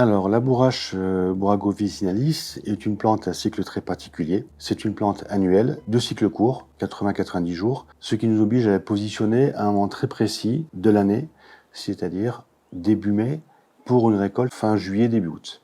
Alors, la bourrache Borago officinalis est une plante à cycle très particulier. C'est une plante annuelle, de cycle court, 80-90 jours, ce qui nous oblige à la positionner à un moment très précis de l'année, c'est-à-dire début mai, pour une récolte fin juillet, début août.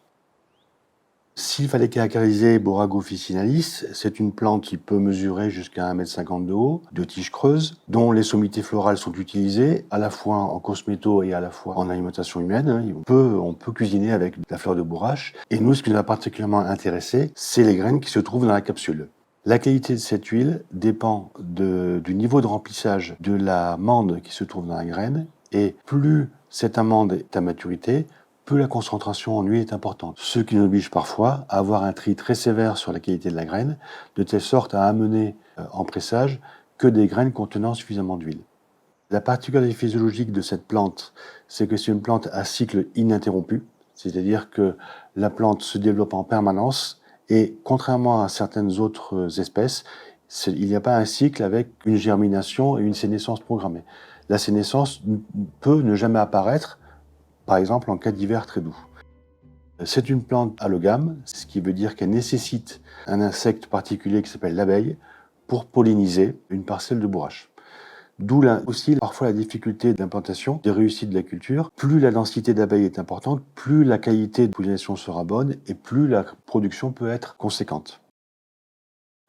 S'il fallait caractériser Borago officinalis, c'est une plante qui peut mesurer jusqu'à 1,50 m de haut, de tiges creuses, dont les sommités florales sont utilisées à la fois en cosméto et à la fois en alimentation humaine. On peut cuisiner avec la fleur de bourrache. Et nous, ce qui nous a particulièrement intéressé, c'est les graines qui se trouvent dans la capsule. La qualité de cette huile dépend du niveau de remplissage de l'amande qui se trouve dans la graine. Et plus cette amande est à maturité, plus la concentration en huile est importante, ce qui nous oblige parfois à avoir un tri très sévère sur la qualité de la graine, de telle sorte à amener en pressage que des graines contenant suffisamment d'huile. La particularité physiologique de cette plante, c'est que c'est une plante à cycle ininterrompu, c'est-à-dire que la plante se développe en permanence et contrairement à certaines autres espèces, il n'y a pas un cycle avec une germination et une sénescence programmée. La sénescence peut ne jamais apparaître, par exemple en cas d'hiver très doux. C'est une plante allogame, ce qui veut dire qu'elle nécessite un insecte particulier qui s'appelle l'abeille pour polliniser une parcelle de bourrache. D'où aussi parfois la difficulté d'implantation, de réussite de la culture. Plus la densité d'abeilles est importante, plus la qualité de pollinisation sera bonne et plus la production peut être conséquente.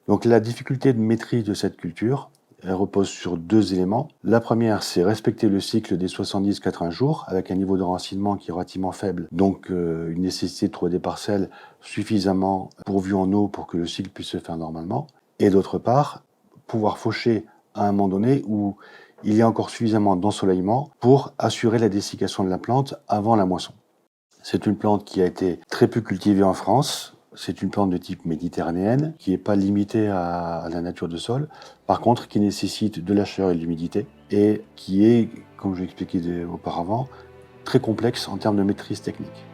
Donc la difficulté de maîtrise de cette culture, elle repose sur deux éléments. La première, c'est respecter le cycle des 70-80 jours avec un niveau de rancinement qui est relativement faible, donc une nécessité de trouver des parcelles suffisamment pourvues en eau pour que le cycle puisse se faire normalement. Et d'autre part, pouvoir faucher à un moment donné où il y a encore suffisamment d'ensoleillement pour assurer la dessiccation de la plante avant la moisson. C'est une plante qui a été très peu cultivée en France. C'est une plante de type méditerranéenne qui n'est pas limitée à la nature de sol, par contre qui nécessite de la chaleur et de l'humidité et qui est, comme je l'ai expliqué auparavant, très complexe en termes de maîtrise technique.